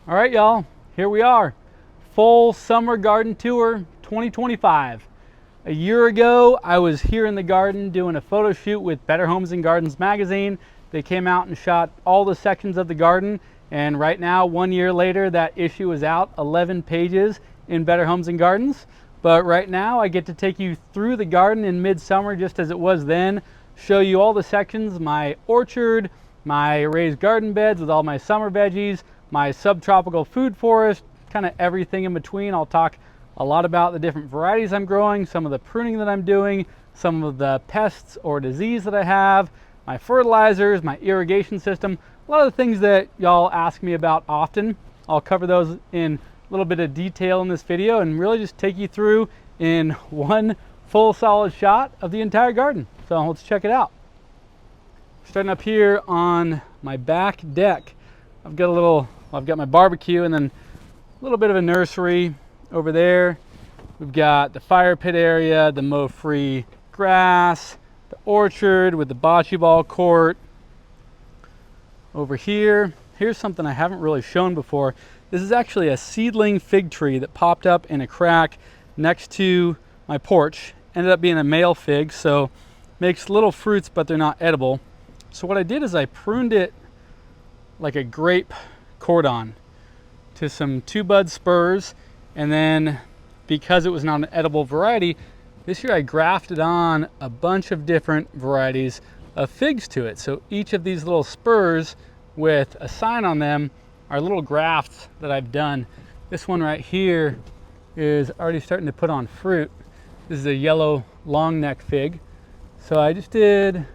All right, y'all, here we are. Full summer garden tour 2025. A year ago, I was here in the garden doing a photo shoot with Better Homes and Gardens magazine. They came out and shot all the sections of the garden. And right now, 1 year later, that issue is out, 11 pages in Better Homes and Gardens. But right now, I get to take you through the garden in midsummer, just as it was then, show you all the sections, my orchard, my raised garden beds with all my summer veggies, my subtropical food forest, kind of everything in between. I'll talk a lot about the different varieties I'm growing, some of the pruning that I'm doing, some of the pests or disease that I have, my fertilizers, my irrigation system, a lot of the things that y'all ask me about often. I'll cover those in a little bit of detail in this video and really just take you through in one full solid shot of the entire garden. So let's check it out. Starting up here on my back deck, I've got my barbecue and then a little bit of a nursery over there. We've got the fire pit area, the mow-free grass, the orchard with the bocce ball court. Over here, here's something I haven't really shown before. This is actually a seedling fig tree that popped up in a crack next to my porch. Ended up being a male fig, so makes little fruits, but they're not edible. So what I did is I pruned it like a grape cordon to some 2-bud spurs, and then because it was not an edible variety, this year I grafted on a bunch of different varieties of figs to it. So each of these little spurs with a sign on them are little grafts that I've done. This one right here is already starting to put on fruit. This is a yellow long neck fig. So I just did a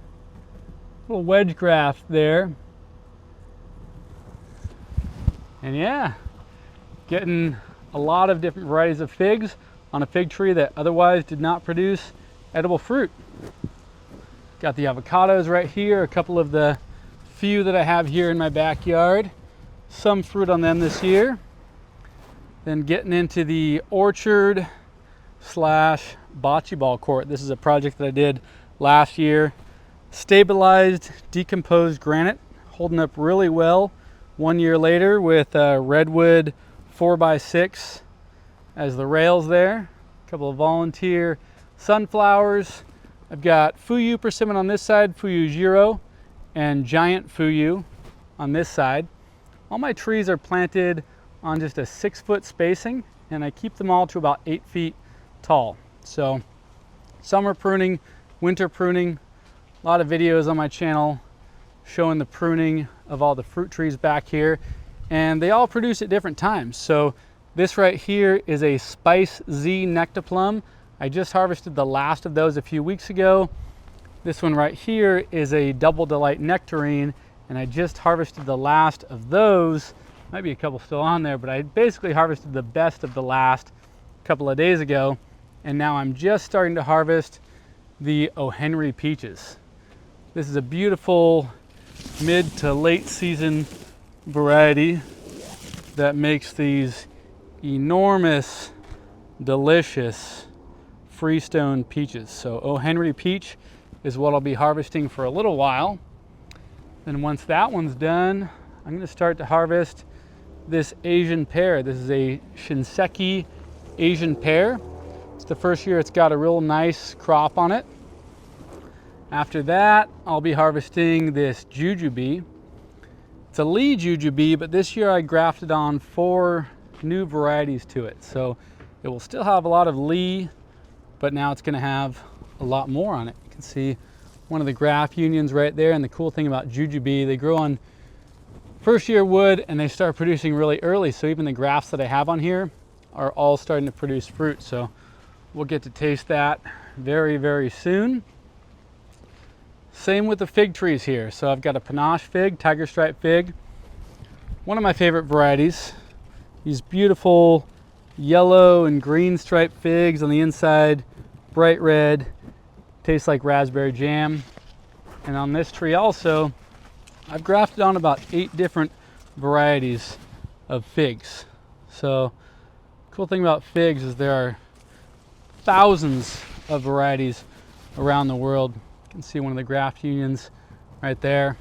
little wedge graft there. And yeah, getting a lot of different varieties of figs on a fig tree that otherwise did not produce edible fruit. Got the avocados right here, a couple of the few that I have here in my backyard. Some fruit on them this year. Then getting into the orchard slash bocce ball court. This is a project that I did last year. Stabilized, decomposed granite, holding up really well 1 year later with redwood 4x6 as the rails there. A couple of volunteer sunflowers. I've got Fuyu persimmon on this side, Fuyu Giro, and giant Fuyu on this side. All my trees are planted on just a 6-foot spacing, and I keep them all to about 8 feet tall. So summer pruning, winter pruning, a lot of videos on my channel showing the pruning of all the fruit trees back here, and they all produce at different times. So this right here is a Spice Z Nectaplum. I just harvested the last of those a few weeks ago. This one right here is a Double Delight Nectarine, and I just harvested the last of those. Might be a couple still on there, but I basically harvested the best of the last a couple of days ago, and now I'm just starting to harvest the O. Henry peaches. This is a beautiful mid to late season variety that makes these enormous, delicious freestone peaches. So O. Henry peach is what I'll be harvesting for a little while. Then once that one's done, I'm going to start to harvest this Asian pear. This is a Shinseki Asian pear. It's the first year it's got a real nice crop on it. After that, I'll be harvesting this jujube. It's a Lee jujube, but this year I grafted on 4 new varieties to it. So it will still have a lot of Lee, but now it's going to have a lot more on it. You can see one of the graft unions right there, and the cool thing about jujube, they grow on first year wood and they start producing really early. So even the grafts that I have on here are all starting to produce fruit. So we'll get to taste that very, very soon. Same with the fig trees here. So I've got a panache fig, tiger stripe fig, one of my favorite varieties. These beautiful yellow and green striped figs on the inside, bright red, tastes like raspberry jam. And on this tree also, I've grafted on about 8 different varieties of figs. So cool thing about figs is there are thousands of varieties around the world. You can see one of the graft unions right there.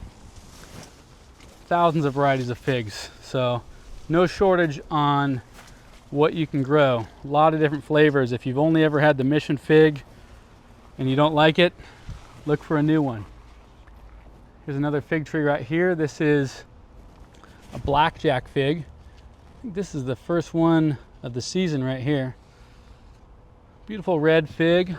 Thousands of varieties of figs. So no shortage on what you can grow. A lot of different flavors. If you've only ever had the mission fig and you don't like it, look for a new one. Here's another fig tree right here. This is a blackjack fig. I think this is the first one of the season right here. Beautiful red fig.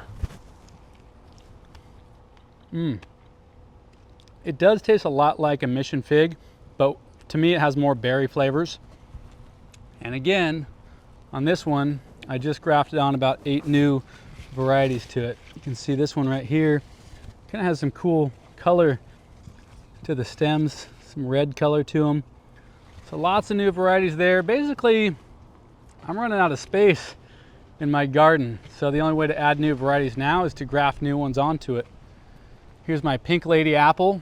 It does taste a lot like a mission fig, but to me it has more berry flavors. And again, on this one, I just grafted on about 8 new varieties to it. You can see this one right here kind of has some cool color to the stems, some red color to them. So lots of new varieties there. Basically, I'm running out of space in my garden, so the only way to add new varieties now is to graft new ones onto it. Here's my pink lady apple.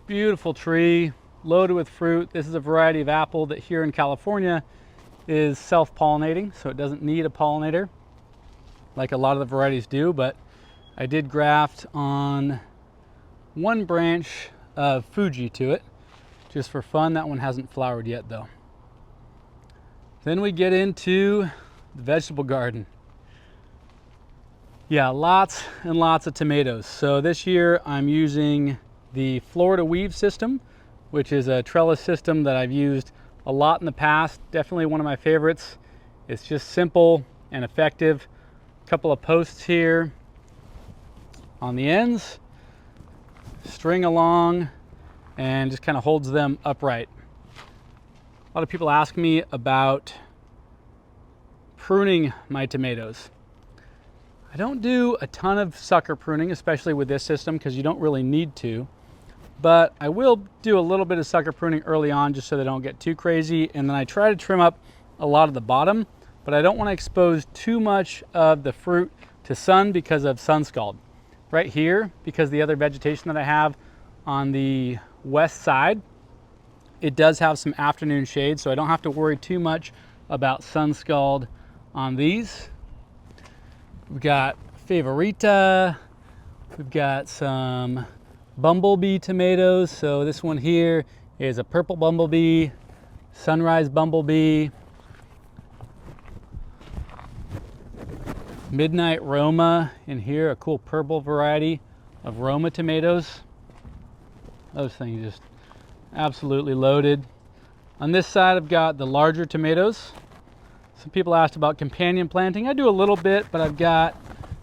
Beautiful tree, loaded with fruit. This is a variety of apple that here in California is self-pollinating, so it doesn't need a pollinator like a lot of the varieties do, but I did graft on one branch of Fuji to it, just for fun. That one hasn't flowered yet though. Then we get into the vegetable garden. Yeah, lots and lots of tomatoes. So this year I'm using the Florida weave system, which is a trellis system that I've used a lot in the past. Definitely one of my favorites. It's just simple and effective. A couple of posts here on the ends, string along, and just kind of holds them upright. A lot of people ask me about pruning my tomatoes. I don't do a ton of sucker pruning, especially with this system, because you don't really need to. But I will do a little bit of sucker pruning early on just so they don't get too crazy. And then I try to trim up a lot of the bottom, but I don't want to expose too much of the fruit to sun because of sun scald. Right here, because the other vegetation that I have on the west side, it does have some afternoon shade, so I don't have to worry too much about sun scald on these. We've got Favorita, we've got some bumblebee tomatoes. So this one here is a purple bumblebee, sunrise bumblebee, midnight Roma in here, a cool purple variety of Roma tomatoes. Those things just absolutely loaded. On this side I've got the larger tomatoes. Some people asked about companion planting. I do a little bit, but I've got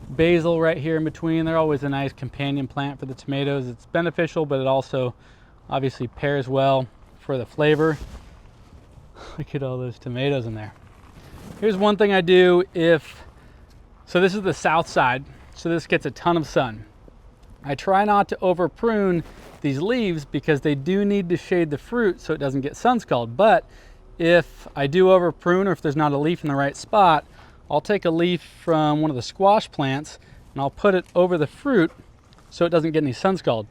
basil right here in between. They're always a nice companion plant for the tomatoes. It's beneficial, but it also obviously pairs well for the flavor. Look at all those tomatoes in there. Here's one thing I do so this is the south side, so this gets a ton of sun. I try not to over prune these leaves because they do need to shade the fruit so it doesn't get sun scald. But if I do over prune, or if there's not a leaf in the right spot, I'll take a leaf from one of the squash plants and I'll put it over the fruit so it doesn't get any sun scald.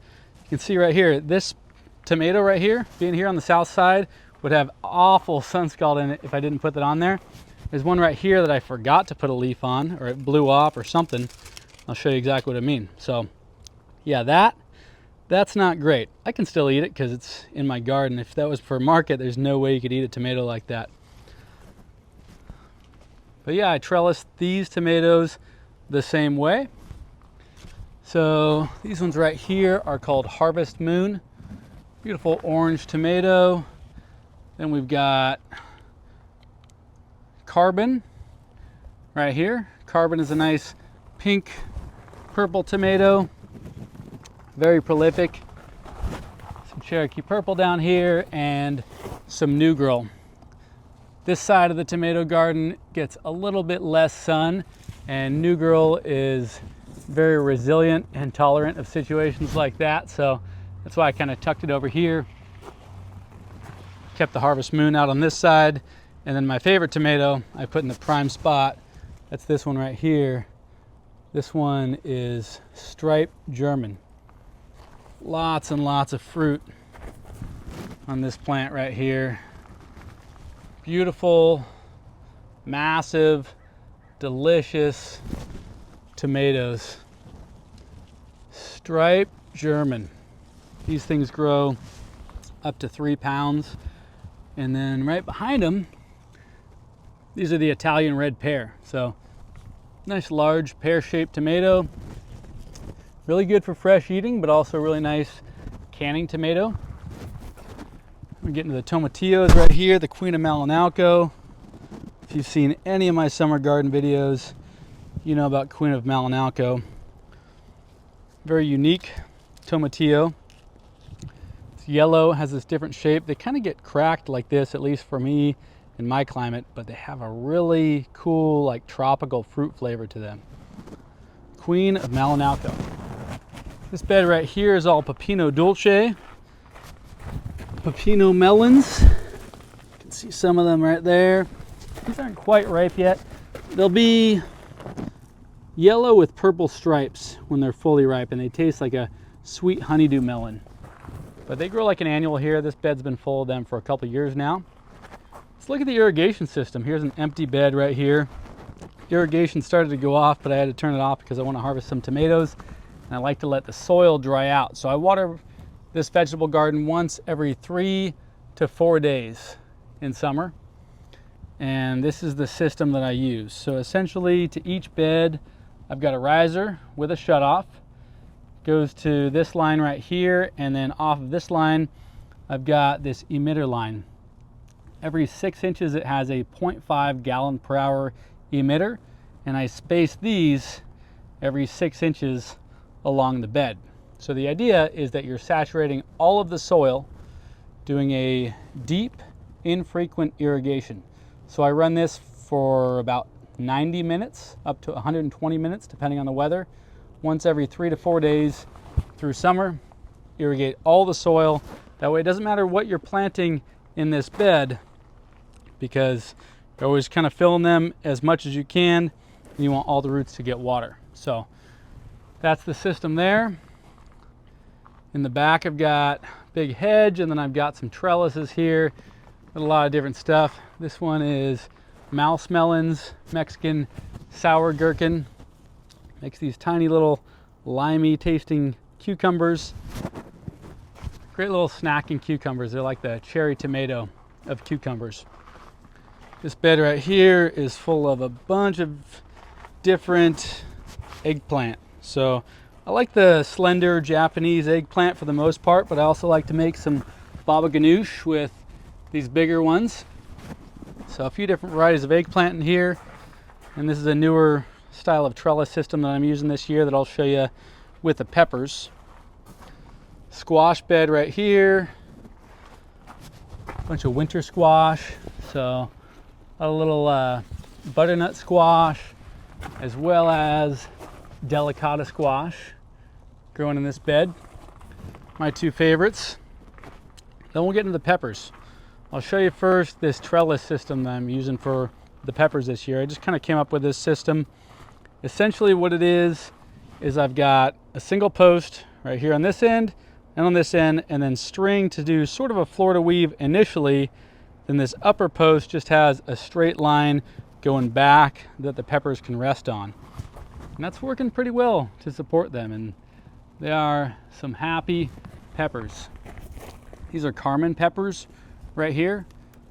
You can see right here, this tomato right here, being here on the south side, would have awful sun scald in it if I didn't put that on there. There's one right here that I forgot to put a leaf on, or it blew off or something. I'll show you exactly what I mean. So yeah, that's not great. I can still eat it because it's in my garden. If that was for market, there's no way you could eat a tomato like that. But yeah, I trellis these tomatoes the same way. So these ones right here are called Harvest Moon. Beautiful orange tomato. Then we've got Carbon right here. Carbon is a nice pink purple tomato. Very prolific. Some Cherokee Purple down here and some New Girl. This side of the tomato garden gets a little bit less sun, and New Girl is very resilient and tolerant of situations like that. So that's why I kind of tucked it over here. Kept the Harvest Moon out on this side. And then my favorite tomato I put in the prime spot. That's this one right here. This one is Striped German. Lots and lots of fruit on this plant right here. Beautiful, massive, delicious tomatoes. Striped German. These things grow up to 3 pounds. And then right behind them, these are the Italian red pear. So nice large pear-shaped tomato. Really good for fresh eating, but also really nice canning tomato. We're getting to the tomatillos right here, the Queen of Malinalco. If you've seen any of my summer garden videos, you know about Queen of Malinalco. Very unique tomatillo. It's yellow, has this different shape. They kind of get cracked like this, at least for me in my climate, but they have a really cool, like tropical fruit flavor to them. Queen of Malinalco. This bed right here is all Pepino Dulce. Pepino melons. You can see some of them right there. These aren't quite ripe yet. They'll be yellow with purple stripes when they're fully ripe, and they taste like a sweet honeydew melon. But they grow like an annual here. This bed's been full of them for a couple years now. Let's look at the irrigation system. Here's an empty bed right here. Irrigation started to go off, but I had to turn it off because I want to harvest some tomatoes, and I like to let the soil dry out. So I water this vegetable garden once every 3 to 4 days in summer. And this is the system that I use. So essentially, to each bed, I've got a riser with a shutoff. Goes to this line right here, and then off of this line, I've got this emitter line. Every 6 inches, it has a 0.5 gallon per hour emitter, and I space these every 6 inches along the bed. So the idea is that you're saturating all of the soil, doing a deep, infrequent irrigation. So I run this for about 90 minutes, up to 120 minutes, depending on the weather. Once every 3 to 4 days through summer, irrigate all the soil. That way it doesn't matter what you're planting in this bed, because you're always kind of filling them as much as you can, and you want all the roots to get water. So that's the system there. In the back, I've got big hedge, and then I've got some trellises here with a lot of different stuff. This one is mouse melons, Mexican sour gherkin. Makes these tiny little limey tasting cucumbers. Great little snacking cucumbers. They're like the cherry tomato of cucumbers. This bed right here is full of a bunch of different eggplant. So I like the slender Japanese eggplant for the most part, but I also like to make some baba ganoush with these bigger ones. So a few different varieties of eggplant in here. And this is a newer style of trellis system that I'm using this year that I'll show you with the peppers. Squash bed right here. A bunch of winter squash. So a little butternut squash, as well as delicata squash growing in this bed. My two favorites. Then we'll get into the peppers. I'll show you first this trellis system that I'm using for the peppers this year. I just kind of came up with this system. Essentially what it is I've got a single post right here on this end and on this end, and then string to do sort of a Florida weave initially. Then this upper post just has a straight line going back that the peppers can rest on. And that's working pretty well to support them, and they are some happy peppers. These are Carmen peppers right here.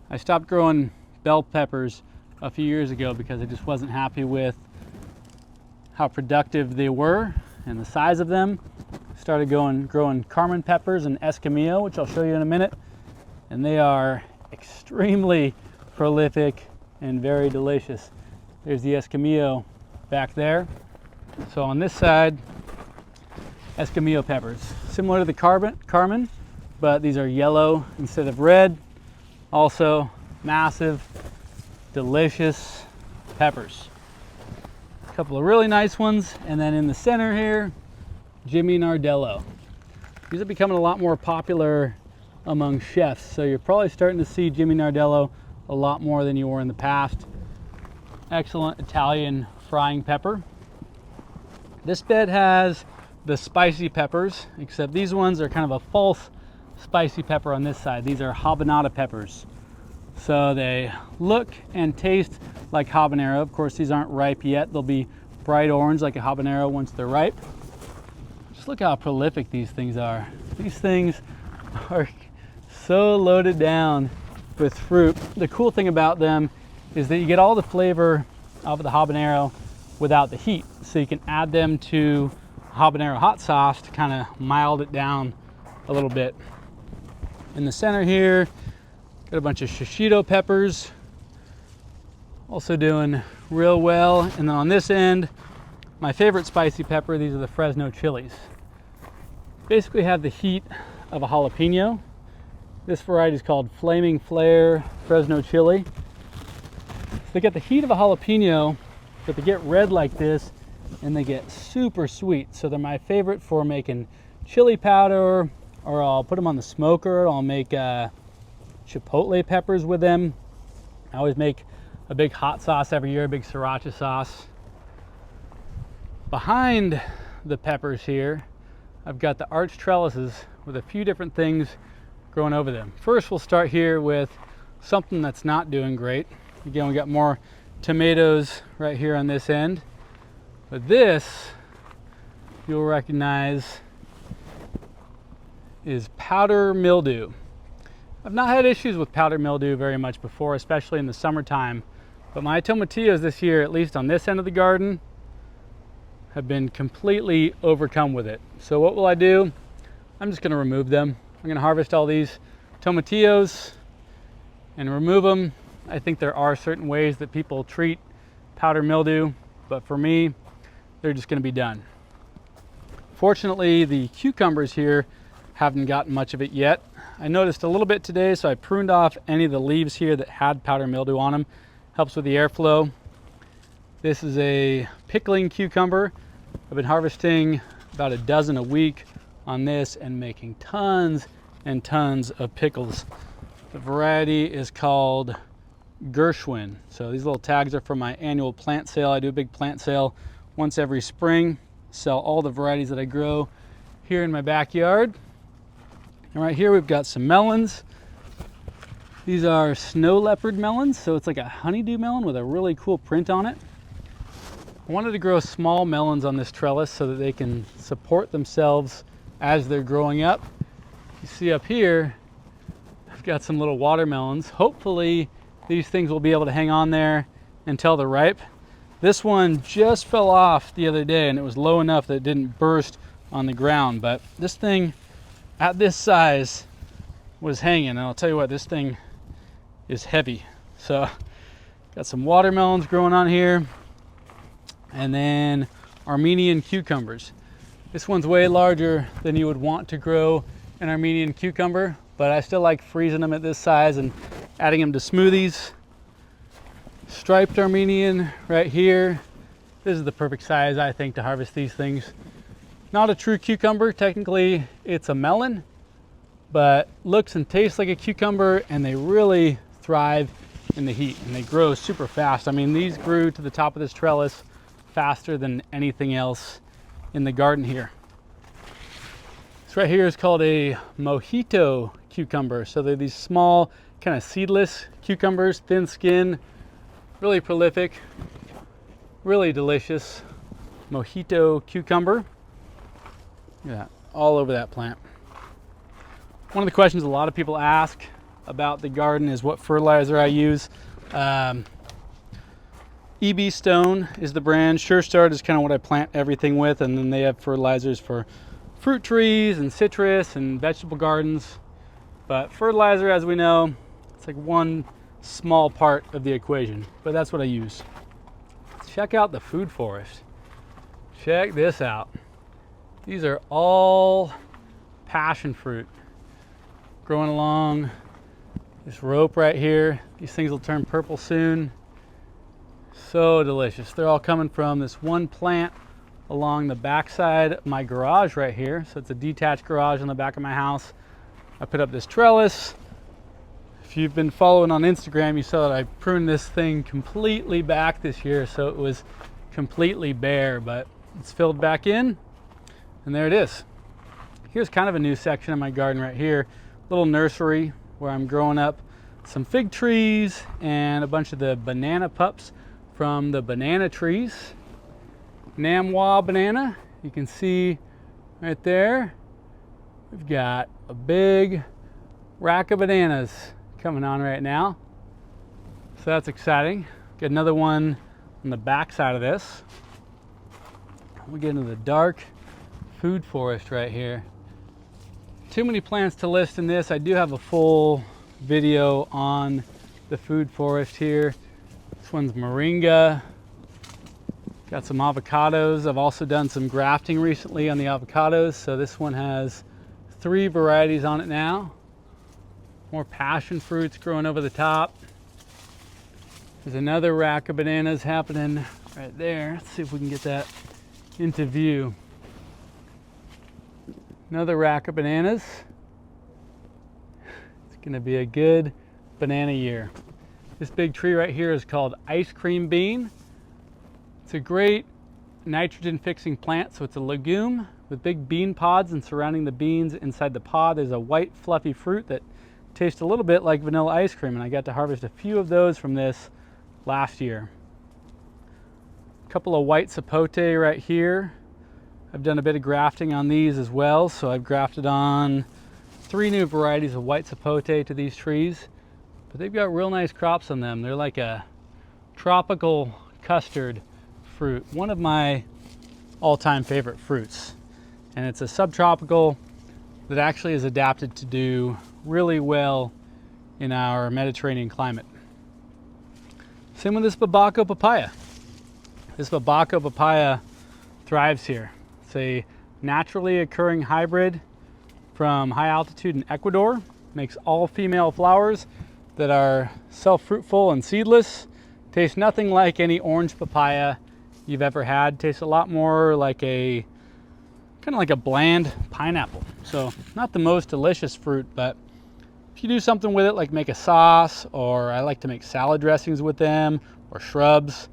I stopped growing bell peppers a few years ago because I just wasn't happy with how productive they were and the size of them. Started growing Carmen peppers and Escamillo, which I'll show you in a minute. And they are extremely prolific and very delicious. There's the Escamillo back there. So on this side, Escamillo peppers. Similar to the Carmen, but these are yellow instead of red. Also massive, delicious peppers. A couple of really nice ones, and then in the center here, Jimmy Nardello. These are becoming a lot more popular among chefs, so you're probably starting to see Jimmy Nardello a lot more than you were in the past. Excellent Italian frying pepper. This bed has the spicy peppers, except these ones are kind of a false spicy pepper on this side. These are habanada peppers. So they look and taste like habanero. Of course, these aren't ripe yet. They'll be bright orange like a habanero once they're ripe. Just look how prolific these things are. These things are so loaded down with fruit. The cool thing about them is that you get all the flavor of the habanero without the heat. So you can add them to habanero hot sauce to kind of mild it down a little bit. In the center here, got a bunch of shishito peppers, also doing real well. And then on this end, my favorite spicy pepper, these are the Fresno chilies. Basically have the heat of a jalapeno. This variety is called Flaming Flare Fresno chili. So they get the heat of a jalapeno, but they get red like this and they get super sweet. So they're my favorite for making chili powder, or I'll put them on the smoker. I'll make chipotle peppers with them. I always make a big hot sauce every year, a big sriracha sauce. Behind the peppers here, I've got the arch trellises with a few different things growing over them. First, we'll start here with something that's not doing great. Again, we got more tomatoes right here on this end. But this, you'll recognize, is powder mildew. I've not had issues with powder mildew very much before, especially in the summertime. But my tomatillos this year, at least on this end of the garden, have been completely overcome with it. So what will I do? I'm just going to remove them. I'm going to harvest all these tomatillos and remove them. I think there are certain ways that people treat powder mildew, but for me, they're just going to be done. Fortunately, the cucumbers here haven't gotten much of it yet. I noticed a little bit today, so I pruned off any of the leaves here that had powder mildew on them. Helps with the airflow. This is a pickling cucumber. I've been harvesting about a dozen a week on this and making tons and tons of pickles. The variety is called Gershwin. So these little tags are from my annual plant sale. I do a big plant sale once every spring. Sell all the varieties that I grow here in my backyard. And right here we've got some melons. These are snow leopard melons, so it's like a honeydew melon with a really cool print on it. I wanted to grow small melons on this trellis so that they can support themselves as they're growing up. You see up here, I've got some little watermelons. Hopefully these things will be able to hang on there until they're ripe. This one just fell off the other day and it was low enough that it didn't burst on the ground, but this thing at this size was hanging, and I'll tell you what, this thing is heavy. So got some watermelons growing on here, and then Armenian cucumbers. This one's way larger than you would want to grow an Armenian cucumber, but I still like freezing them at this size and adding them to smoothies. Striped Armenian right here. This is the perfect size, I think, to harvest these things. Not a true cucumber, technically it's a melon, but looks and tastes like a cucumber, and they really thrive in the heat and they grow super fast. I mean, these grew to the top of this trellis faster than anything else in the garden here. This right here is called a mojito cucumber. So they're these small, kind of seedless cucumbers, thin skin, really prolific, really delicious mojito cucumber. Look at that, all over that plant. One of the questions a lot of people ask about the garden is what fertilizer I use. EB Stone is the brand. Sure Start is kind of what I plant everything with, and then they have fertilizers for fruit trees and citrus and vegetable gardens. But fertilizer, as we know, it's like one small part of the equation, but that's what I use. Check out the food forest. Check this out. These are all passion fruit growing along this rope right here. These things will turn purple soon. So delicious. They're all coming from this one plant along the backside of my garage right here. So it's a detached garage on the back of my house. I put up this trellis. If you've been following on Instagram, you saw that I pruned this thing completely back this year, so it was completely bare, but it's filled back in, and there it is. Here's kind of a new section of my garden right here, little nursery where I'm growing up some fig trees and a bunch of the banana pups from the banana trees. Namwa banana, you can see right there. We've got a big rack of bananas coming on right now. So that's exciting. Got another one on the back side of this. We get into the dark food forest right here. Too many plants to list in this. I do have a full video on the food forest here. This one's moringa. Got some avocados. I've also done some grafting recently on the avocados. So this one has 3 varieties on it now. More passion fruits growing over the top. There's another rack of bananas happening right there. Let's see if we can get that into view. Another rack of bananas. It's gonna be a good banana year. This big tree right here is called ice cream bean. It's a great nitrogen fixing plant. So it's a legume with big bean pods, and surrounding the beans inside the pod there's a white fluffy fruit that tastes a little bit like vanilla ice cream, and I got to harvest a few of those from this last year. A couple of white sapote right here. I've done a bit of grafting on these as well, so I've grafted on 3 new varieties of white sapote to these trees, but they've got real nice crops on them. They're like a tropical custard fruit, one of my all-time favorite fruits, and it's a subtropical that actually is adapted to do really well in our Mediterranean climate. Same with this bocce papaya. This bocce papaya thrives here. It's a naturally occurring hybrid from high altitude in Ecuador. Makes all female flowers that are self-fruitful and seedless. Tastes nothing like any orange papaya you've ever had. Tastes a lot more like a kind of like a bland pineapple. So not the most delicious fruit, but if you do something with it, like make a sauce, or I like to make salad dressings with them, or shrubs,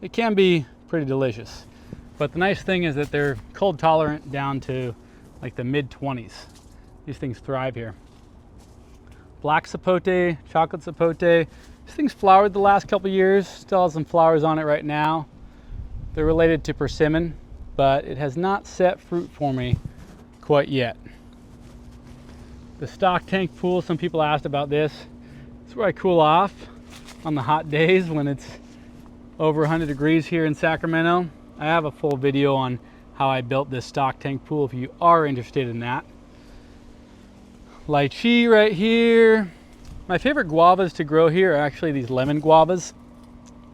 it can be pretty delicious. But the nice thing is that they're cold tolerant down to like the mid-20s. These things thrive here. Black sapote, chocolate sapote. This thing's flowered the last couple years. Still has some flowers on it right now. They're related to persimmon, but it has not set fruit for me quite yet. The stock tank pool, some people asked about this. It's where I cool off on the hot days when it's over 100 degrees here in Sacramento. I have a full video on how I built this stock tank pool if you are interested in that. Lychee right here. My favorite guavas to grow here are actually these lemon guavas.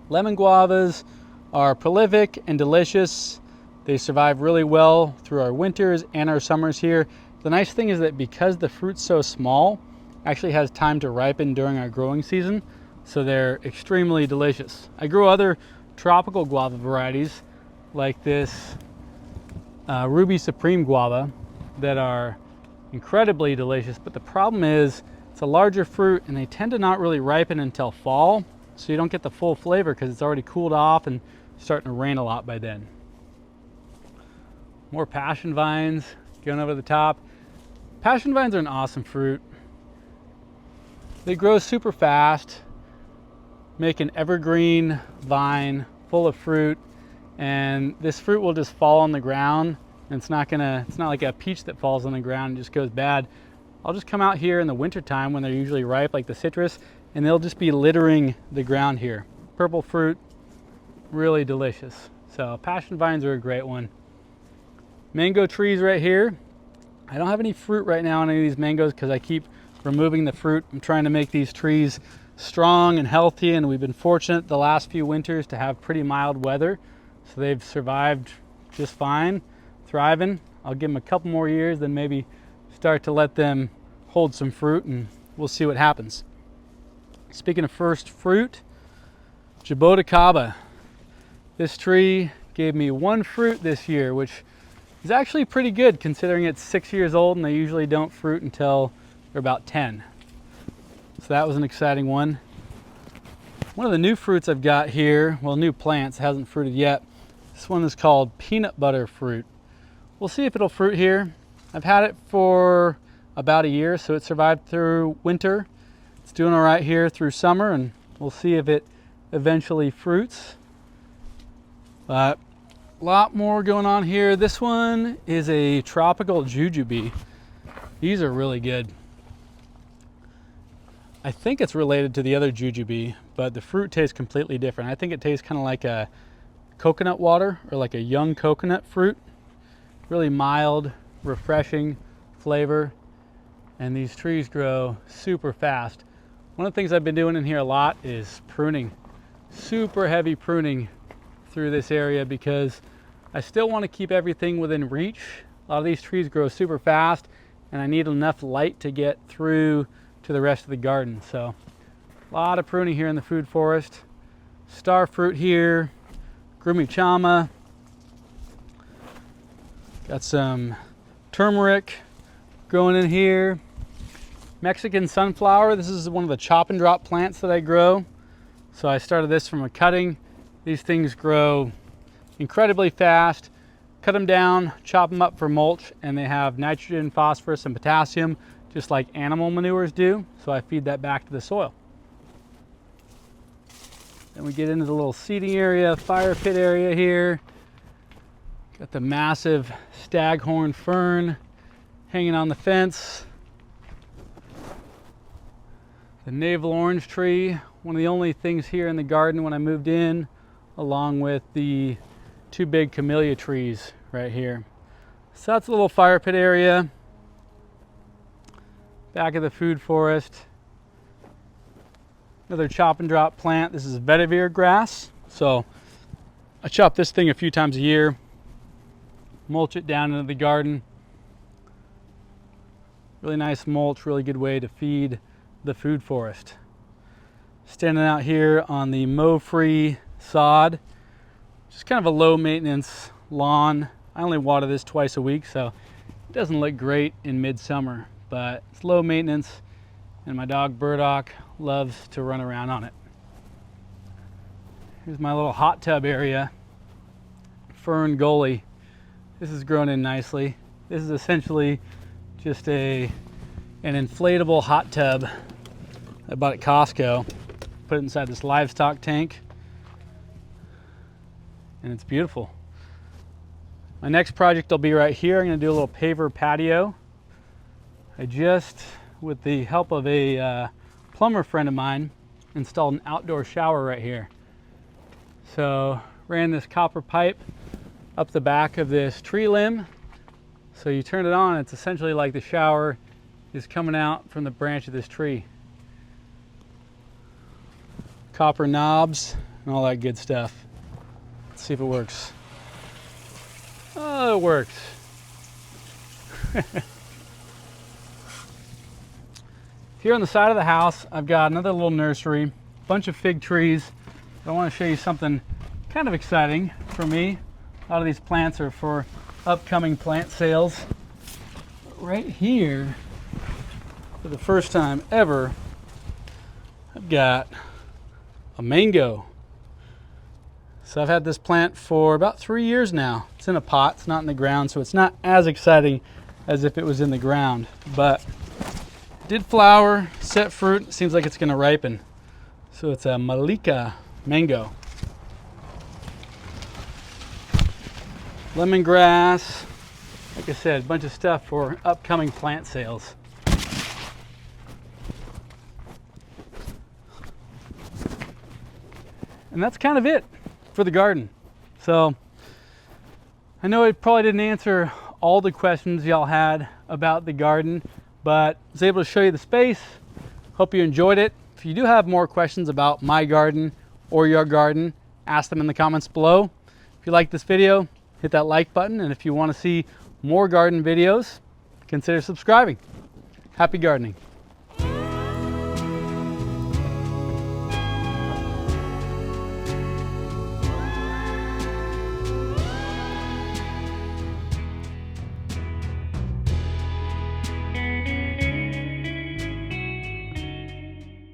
Lemon guavas are prolific and delicious. They survive really well through our winters and our summers here. The nice thing is that because the fruit's so small, it actually has time to ripen during our growing season, so they're extremely delicious. I grow other tropical guava varieties like this Ruby Supreme guava that are incredibly delicious, but the problem is it's a larger fruit and they tend to not really ripen until fall, so you don't get the full flavor because it's already cooled off and starting to rain a lot by then. More passion vines going over the top. Passion vines are an awesome fruit. They grow super fast, make an evergreen vine full of fruit, and this fruit will just fall on the ground. And it's not like a peach that falls on the ground and just goes bad. I'll just come out here in the winter time when they're usually ripe, like the citrus, and they'll just be littering the ground here. Purple fruit, really delicious. So passion vines are a great one. Mango trees right here. I don't have any fruit right now on any of these mangoes because I keep removing the fruit. I'm trying to make these trees strong and healthy, and we've been fortunate the last few winters to have pretty mild weather, so they've survived just fine, thriving. I'll give them a couple more years, then maybe start to let them hold some fruit, and we'll see what happens. Speaking of first fruit, jaboticaba. This tree gave me 1 fruit this year, which is actually pretty good considering it's 6 years old and they usually don't fruit until they're about 10. So that was an exciting one. One of the new fruits I've got here, well, new plants, hasn't fruited yet. This one is called peanut butter fruit. We'll see if it'll fruit here. I've had it for about a year, so it survived through winter. It's doing all right here through summer, and we'll see if it eventually fruits. But a lot more going on here. This one is a tropical jujube. These are really good. I think it's related to the other jujube, but the fruit tastes completely different. I think it tastes kind of like a coconut water or like a young coconut fruit. Really mild, refreshing flavor. And these trees grow super fast. One of the things I've been doing in here a lot is pruning. Super heavy pruning through this area because I still want to keep everything within reach. A lot of these trees grow super fast and I need enough light to get through to the rest of the garden. So a lot of pruning here in the food forest. Star fruit here, grumichama. Got some turmeric growing in here. Mexican sunflower. This is one of the chop and drop plants that I grow. So I started this from a cutting. These things grow incredibly fast. Cut them down, chop them up for mulch, and they have nitrogen, phosphorus, and potassium, just like animal manures do. So I feed that back to the soil. Then we get into the little seeding area, fire pit area here. Got the massive staghorn fern hanging on the fence. The navel orange tree, one of the only things here in the garden when I moved in, along with the two big camellia trees right here. So that's a little fire pit area. Back of the food forest. Another chop and drop plant. This is vetiver grass. So I chop this thing a few times a year, mulch it down into the garden. Really nice mulch, really good way to feed the food forest. Standing out here on the mow-free sod. Just kind of a low maintenance lawn. I only water this twice a week, so it doesn't look great in midsummer, but it's low maintenance and my dog Burdock loves to run around on it. Here's my little hot tub area. Fern Gully. This is grown in nicely. This is essentially just an inflatable hot tub I bought at Costco. Put it inside this livestock tank. And it's beautiful. My next project will be right here. I'm going to do a little paver patio. I just, with the help of a plumber friend of mine, installed an outdoor shower right here. So ran this copper pipe up the back of this tree limb. So you turn it on, it's essentially like the shower is coming out from the branch of this tree. Copper knobs and all that good stuff. Let's see if it works. Oh, it works. Here on the side of the house, I've got another little nursery, bunch of fig trees. I want to show you something kind of exciting for me. A lot of these plants are for upcoming plant sales. Right here, for the first time ever, I've got a mango. So I've had this plant for about 3 years now. It's in a pot, it's not in the ground, so it's not as exciting as if it was in the ground, but it did flower, set fruit. It seems like it's gonna ripen. So it's a Malika mango. Lemongrass, like I said, a bunch of stuff for upcoming plant sales. And that's kind of it for the garden. So I know it probably didn't answer all the questions y'all had about the garden, but I was able to show you the space. Hope you enjoyed it. If you do have more questions about my garden or your garden, ask them in the comments below. If you like this video, hit that like button, and if you want to see more garden videos, consider subscribing. Happy gardening.